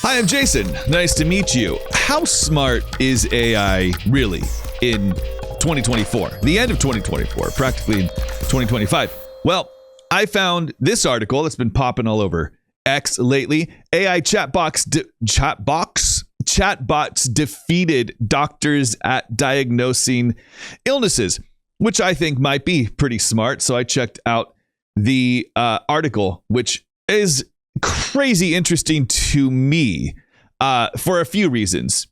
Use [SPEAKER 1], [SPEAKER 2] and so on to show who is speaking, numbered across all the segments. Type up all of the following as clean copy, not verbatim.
[SPEAKER 1] Hi, I'm Jason. Nice to meet you. How smart is AI really in 2024? The end of 2024, practically in 2025. Well, I found this article that's been popping all over X lately. AI chatbots defeated doctors at diagnosing illnesses, which I think might be pretty smart. So I checked out the article, which is crazy interesting to me for a few reasons.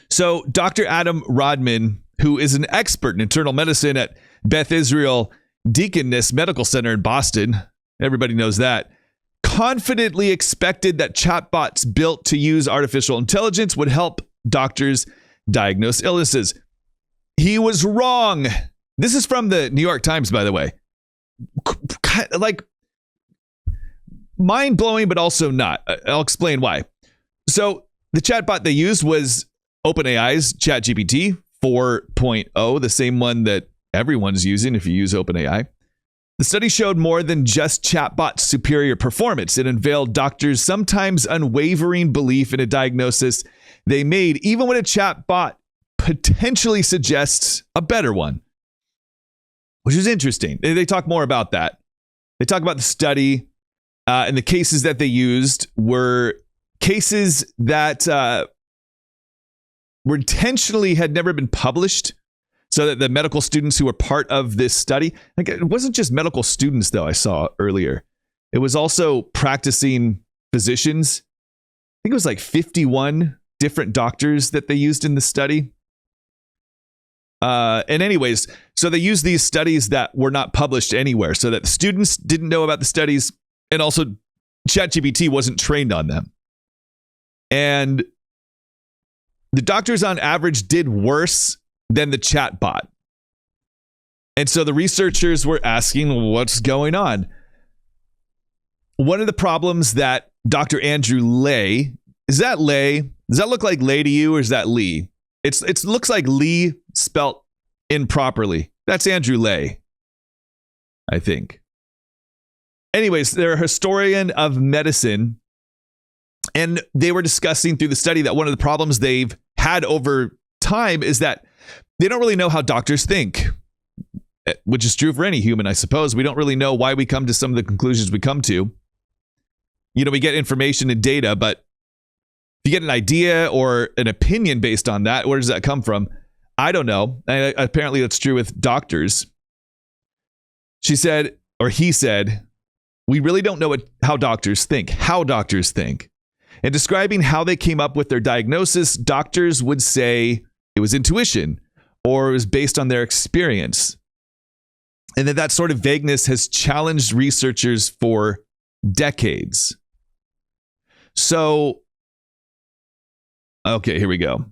[SPEAKER 1] So Dr. Adam Rodman, who is an expert in internal medicine at Beth Israel Deaconess Medical Center in Boston, everybody knows that, confidently expected that chatbots built to use artificial intelligence would help doctors diagnose illnesses. He was wrong. This is from the New York Times, by the way. Like, mind-blowing, but also not. I'll explain why. So the chatbot they used was OpenAI's ChatGPT 4.0, the same one that everyone's using if you use OpenAI. The study showed more than just chatbot's superior performance. It unveiled doctors' sometimes unwavering belief in a diagnosis they made, even when a chatbot potentially suggests a better one, which is interesting. They talk more about that. They talk about the study. And the cases that they used were cases that were intentionally had never been published, so that the medical students who were part of this study, like, it wasn't just medical students, though, I saw earlier. It was also practicing physicians. I think it was like 51 different doctors that they used in the study. And anyways, so they used these studies that were not published anywhere, so that the students didn't know about the studies. And also, ChatGPT wasn't trained on them. And the doctors on average did worse than the chatbot. And so the researchers were asking, what's going on? One of the problems that Dr. Andrew Lay, is that Lay? Does that look like Lay to you, or is that Lee? It looks like Lee spelt improperly. That's Andrew Lay, I think. Anyways, they're a historian of medicine, and they were discussing through the study that one of the problems they've had over time is that they don't really know how doctors think, which is true for any human, I suppose. We don't really know why we come to some of the conclusions we come to. You know, we get information and data, but if you get an idea or an opinion based on that, where does that come from? I don't know. And apparently that's true with doctors. She said, or he said, we really don't know how doctors think. And describing how they came up with their diagnosis, doctors would say it was intuition or it was based on their experience. And that sort of vagueness has challenged researchers for decades. So, okay, here we go.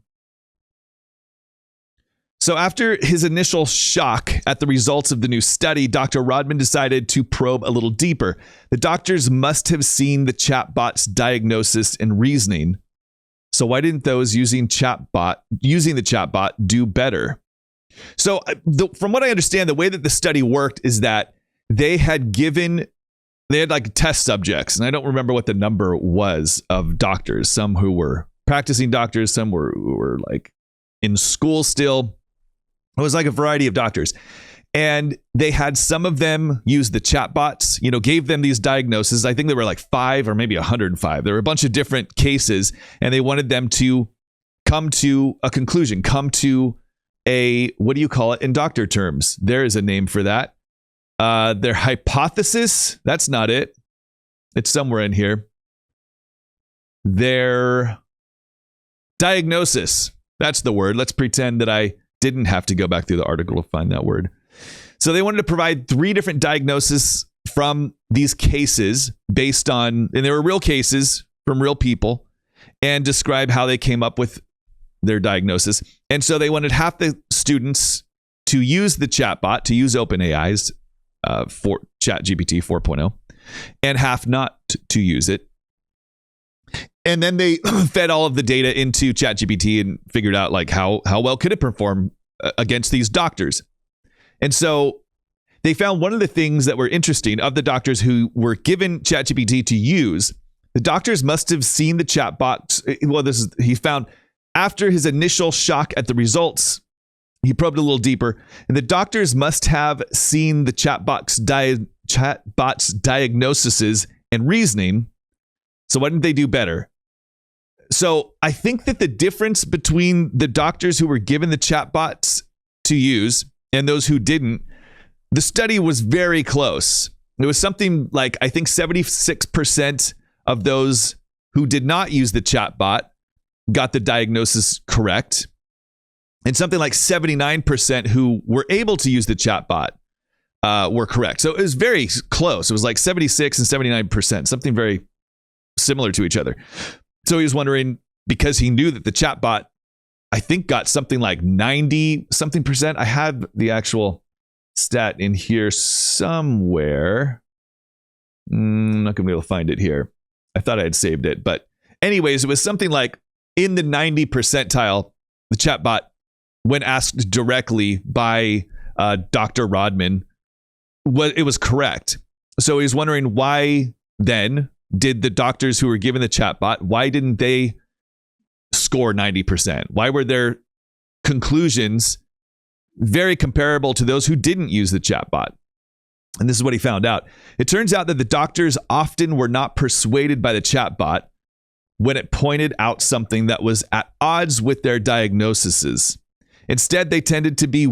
[SPEAKER 1] So after his initial shock at the results of the new study, Dr. Rodman decided to probe a little deeper. The doctors must have seen the chatbot's diagnosis and reasoning. So why didn't those using the chatbot do better? So from what I understand, the way that the study worked is that they had like test subjects, and I don't remember what the number was of doctors, some who were practicing doctors, some were like in school still. It was like a variety of doctors. And they had some of them use the chatbots, gave them these diagnoses. I think there were like 5 or maybe 105. There were a bunch of different cases, and they wanted them to come to a conclusion, come to what do you call it in doctor terms? There is a name for that. Their hypothesis, that's not it. It's somewhere in here. Their diagnosis, that's the word. Let's pretend that I didn't have to go back through the article to find that word. So they wanted to provide 3 different diagnoses from these cases based on, and they were real cases from real people, and describe how they came up with their diagnosis. And so they wanted half the students to use the chatbot, to use OpenAI's for ChatGPT 4.0, and half not to use it. And then they fed all of the data into ChatGPT and figured out like how well could it perform against these doctors. And so they found one of the things that were interesting of the doctors who were given ChatGPT to use, The doctors must have seen the chatbot. Well, he found after his initial shock at the results, he probed a little deeper, and the doctors must have seen the chatbot's diagnoses and reasoning. So why didn't they do better? So I think that the difference between the doctors who were given the chatbots to use and those who didn't, the study was very close. It was something like, I think 76% of those who did not use the chatbot got the diagnosis correct. And something like 79% who were able to use the chatbot were correct. So it was very close. It was like 76 and 79%, something very similar to each other. So he was wondering, because he knew that the chatbot, I think, got something like 90 something percent. I have the actual stat in here somewhere. I'm not going to be able to find it here. I thought I had saved it. But anyways, it was something like in the 90 percentile, the chatbot, when asked directly by Dr. Rodman, it was correct. So he was wondering, why then did the doctors who were given the chatbot, why didn't they score 90%? Why were their conclusions very comparable to those who didn't use the chatbot? And this is what he found out. It turns out that the doctors often were not persuaded by the chatbot when it pointed out something that was at odds with their diagnoses. Instead, they tended to be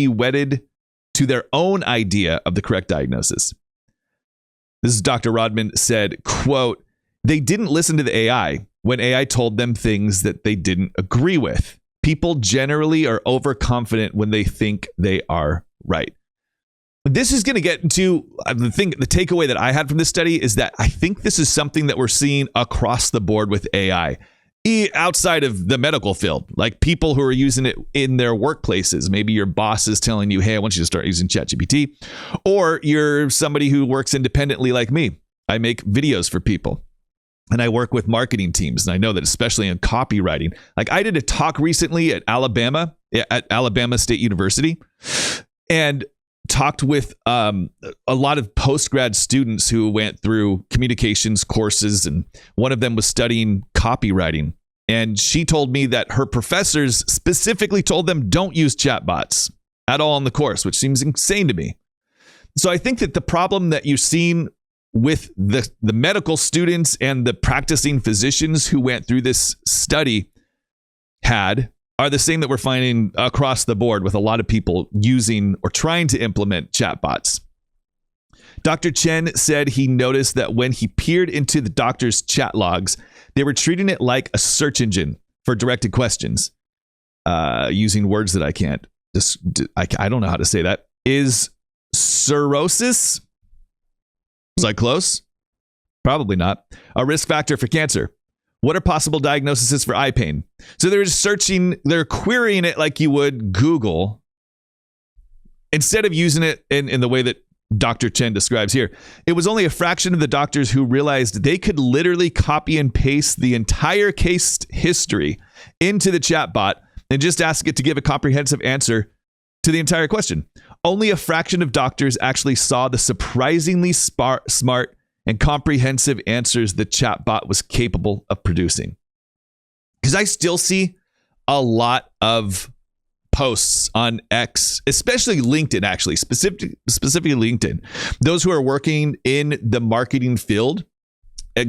[SPEAKER 1] wedded to their own idea of the correct diagnosis. This is Dr. Rodman said, quote, "They didn't listen to the AI when AI told them things that they didn't agree with. People generally are overconfident when they think they are right." This is going to get into the takeaway that I had from this study is that I think this is something that we're seeing across the board with AI. Outside of the medical field, like people who are using it in their workplaces. Maybe your boss is telling you, hey, I want you to start using ChatGPT. Or you're somebody who works independently like me. I make videos for people. And I work with marketing teams. And I know that especially in copywriting. Like I did a talk recently at Alabama State University. And talked with a lot of post-grad students who went through communications courses, and one of them was studying copywriting. And she told me that her professors specifically told them don't use chatbots at all in the course, which seems insane to me. So I think that the problem that you've seen with the medical students and the practicing physicians who went through this study are the same that we're finding across the board with a lot of people using or trying to implement chatbots. Dr. Chen said he noticed that when he peered into the doctor's chat logs, they were treating it like a search engine for directed questions, using words that I can't. I don't know how to say that. Is cirrhosis? Was I close? Probably not. A risk factor for cancer. What are possible diagnoses for eye pain? So they're just they're querying it like you would Google, instead of using it in the way that Dr. Chen describes here. It was only a fraction of the doctors who realized they could literally copy and paste the entire case history into the chatbot and just ask it to give a comprehensive answer to the entire question. Only a fraction of doctors actually saw the surprisingly smart and comprehensive answers the chatbot was capable of producing. Because I still see a lot of posts on X, especially LinkedIn, actually, specifically LinkedIn. Those who are working in the marketing field,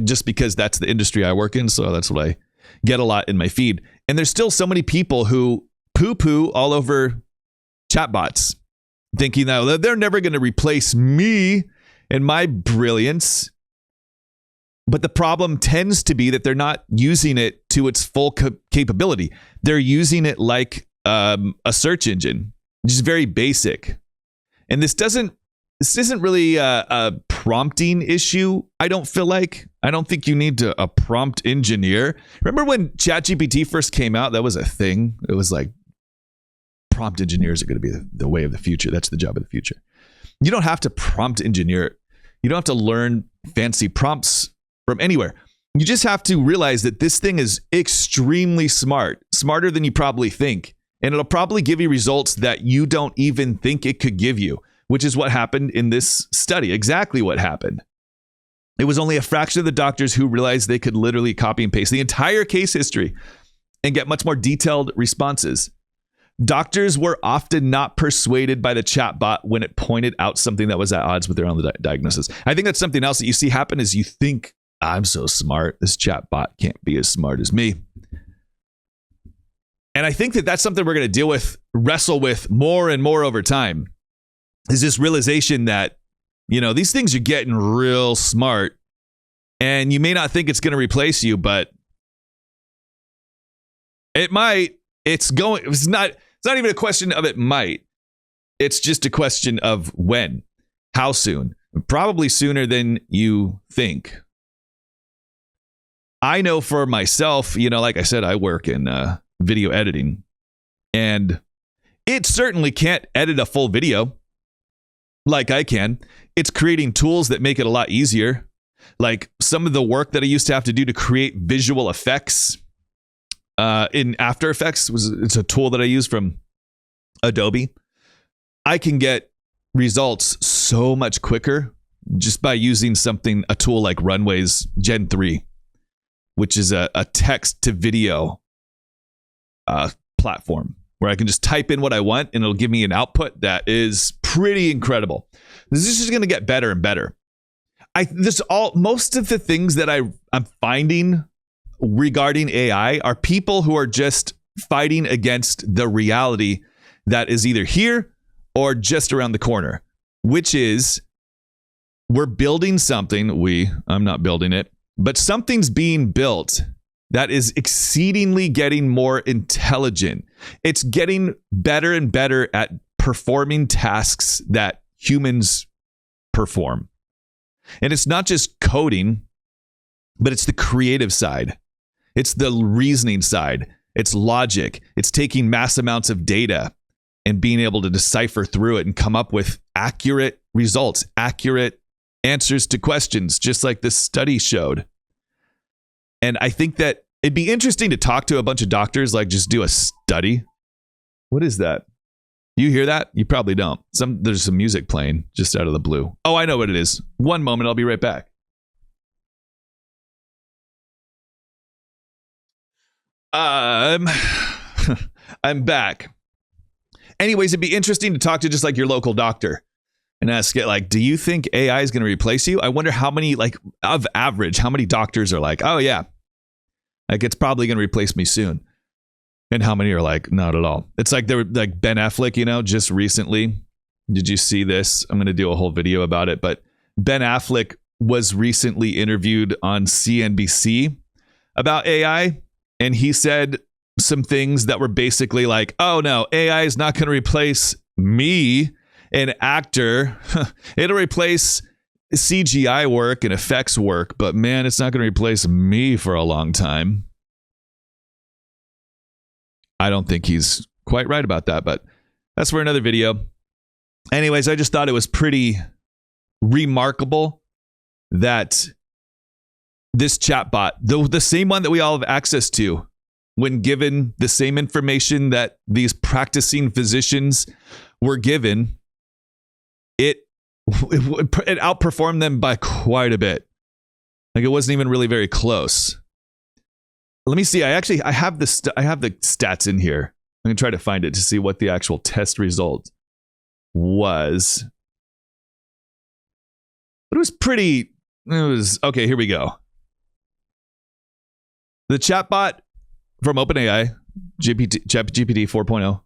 [SPEAKER 1] just because that's the industry I work in, so that's what I get a lot in my feed. And there's still so many people who poo-poo all over chatbots, thinking that they're never going to replace me and my brilliance. But the problem tends to be that they're not using it to its full capability. They're using it like a search engine, which is very basic. And this isn't really a prompting issue. I don't think you need a prompt engineer. Remember when ChatGPT first came out? That was a thing. It was like prompt engineers are going to be the way of the future. That's the job of the future. You don't have to prompt engineer it. You don't have to learn fancy prompts from anywhere. You just have to realize that this thing is extremely smart, smarter than you probably think. And it'll probably give you results that you don't even think it could give you, which is what happened in this study. Exactly what happened. It was only a fraction of the doctors who realized they could literally copy and paste the entire case history and get much more detailed responses. Doctors were often not persuaded by the chatbot when it pointed out something that was at odds with their own diagnosis. I think that's something else that you see happen is you think, I'm so smart. This chatbot can't be as smart as me. And I think that that's something we're going to wrestle with more and more over time, is this realization that, these things are getting real smart, and you may not think it's going to replace you, but it might. It's not even a question of it might. It's just a question of when, how soon, probably sooner than you think. I know for myself, like I said, I work in video editing, and it certainly can't edit a full video like I can. It's creating tools that make it a lot easier. Like some of the work that I used to have to do to create visual effects in After Effects, it's a tool that I use from Adobe. I can get results so much quicker just by using a tool like Runway's Gen 3, which is a text to video platform where I can just type in what I want and it'll give me an output that is pretty incredible. This is just going to get better and better. Most of the things that I'm finding regarding AI are people who are just fighting against the reality that is either here or just around the corner, which is we're building something. I'm not building it, but something's being built that is exceedingly getting more intelligent. It's getting better and better at performing tasks that humans perform. And it's not just coding, but it's the creative side. It's the reasoning side. It's logic. It's taking mass amounts of data and being able to decipher through it and come up with accurate results, accurate answers to questions, just like this study showed. And I think that it'd be interesting to talk to a bunch of doctors, like just do a study. What is that? You hear that? You probably don't. There's some music playing just out of the blue. Oh, I know what it is. One moment, I'll be right back. I'm back. Anyways, it'd be interesting to talk to just like your local doctor and ask it, like, do you think AI is going to replace you? I wonder how many, like, of average, how many doctors are like, oh yeah, like it's probably going to replace me soon. And how many are like, not at all. It's like they were like Ben Affleck, just recently. Did you see this? I'm going to do a whole video about it. But Ben Affleck was recently interviewed on CNBC about AI. And he said some things that were basically like, oh no, AI is not going to replace me, an actor. It'll replace CGI work and effects work. But man, it's not going to replace me for a long time. I don't think he's quite right about that, but that's for another video. Anyways, I just thought it was pretty remarkable that this chatbot, the same one that we all have access to, when given the same information that these practicing physicians were given, it outperformed them by quite a bit. Like it wasn't even really very close. Let me see. I have the stats in here. I'm gonna try to find it to see what the actual test result was. But it was okay. Here we go. The chatbot from OpenAI, ChatGPT 4.0,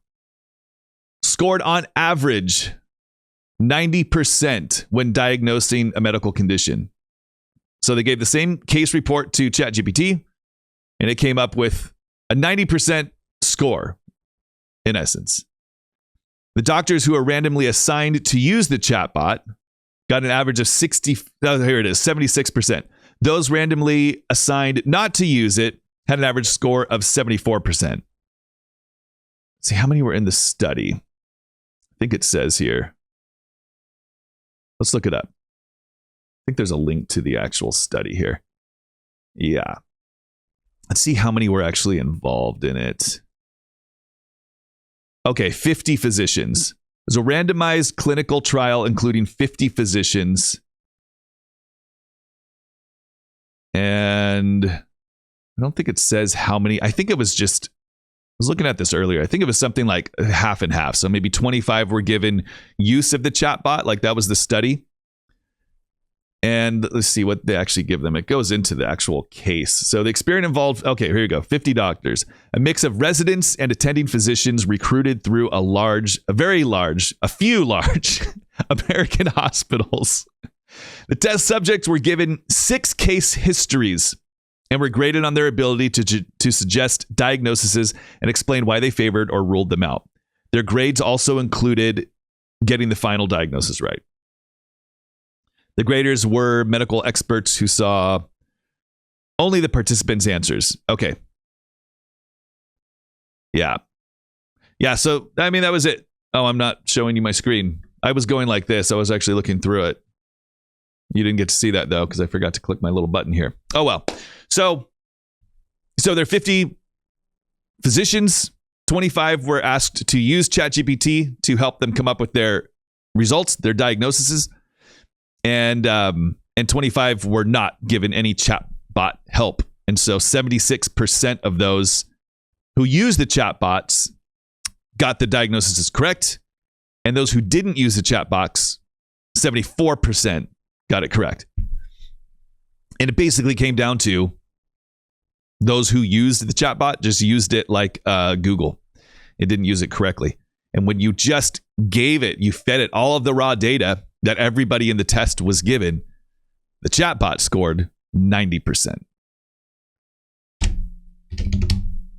[SPEAKER 1] scored on average 90% when diagnosing a medical condition. So they gave the same case report to ChatGPT, and it came up with a 90% score, in essence. The doctors who were randomly assigned to use the chatbot got an average of 76%. Those randomly assigned not to use it had an average score of 74%. Let's see, how many were in the study? I think it says here. Let's look it up. I think there's a link to the actual study here. Yeah. Let's see how many were actually involved in it. Okay, 50 physicians. It was a randomized clinical trial including 50 physicians. And I don't think it says how many. I think it was just, I was looking at this earlier. I think it was something like half and half. So maybe 25 were given use of the chatbot. Like that was the study. And let's see what they actually give them. It goes into the actual case. So the experiment involved, okay, here you go, 50 doctors, a mix of residents and attending physicians recruited through a few large American hospitals. The test subjects were given 6 case histories and were graded on their ability to suggest diagnoses and explain why they favored or ruled them out. Their grades also included getting the final diagnosis right. The graders were medical experts who saw only the participants' answers. Okay. Yeah. Yeah, so, I mean, that was it. Oh, I'm not showing you my screen. I was going like this. I was actually looking through it. You didn't get to see that, though, because I forgot to click my little button here. Oh, well. So there are 50 physicians. 25 were asked to use ChatGPT to help them come up with their results, their diagnoses. And 25 were not given any chatbot help. And so 76% of those who used the chatbots got the diagnosis correct. And those who didn't use the chatbots, 74% got it correct. And it basically came down to those who used the chatbot just used it like Google. It didn't use it correctly. And when you just gave it, you fed it all of the raw data that everybody in the test was given, the chatbot scored 90%.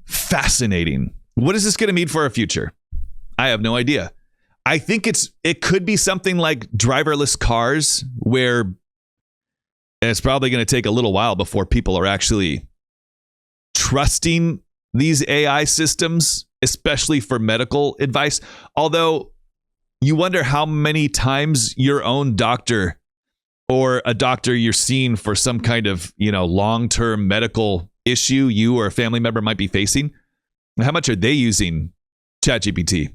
[SPEAKER 1] Fascinating. What is this going to mean for our future? I have no idea. I think it could be something like driverless cars, where it's probably going to take a little while before people are actually trusting these AI systems, especially for medical advice. Although you wonder how many times your own doctor or a doctor you're seeing for some kind of, long-term medical issue you or a family member might be facing, how much are they using ChatGPT?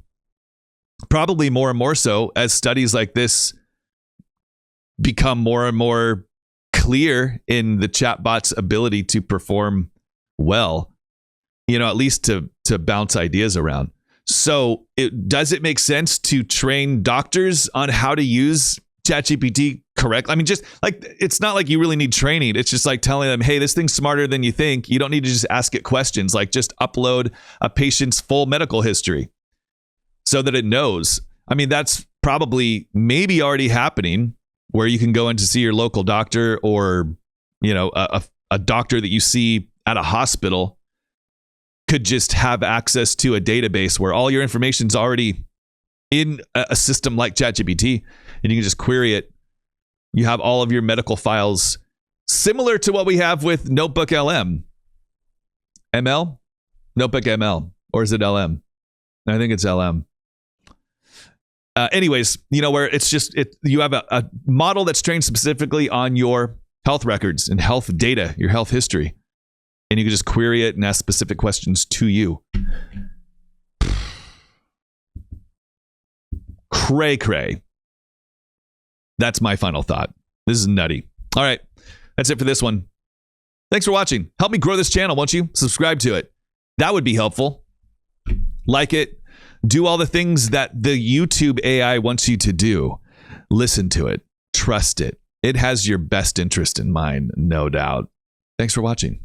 [SPEAKER 1] Probably more and more so as studies like this become more and more clear in the chatbot's ability to perform well, at least to bounce ideas around. So does it make sense to train doctors on how to use ChatGPT correctly? I mean, just like, it's not like you really need training. It's just like telling them, hey, this thing's smarter than you think. You don't need to just ask it questions. Like, just upload a patient's full medical history so that it knows. I mean, that's probably maybe already happening, where you can go in to see your local doctor, or, a doctor that you see at a hospital could just have access to a database where all your information's already in a system like ChatGPT, and you can just query it. You have all of your medical files, similar to what we have with Notebook LM. ML? Notebook ML. Or is it LM? I think it's LM. Anyways, where it's just, you have a model that's trained specifically on your health records and health data, your health history. And you can just query it and ask specific questions to you. Cray. That's my final thought. This is nutty. All right. That's it for this one. Thanks for watching. Help me grow this channel, won't you? Subscribe to it. That would be helpful. Like it. Do all the things that the YouTube AI wants you to do. Listen to it. Trust it. It has your best interest in mind, no doubt. Thanks for watching.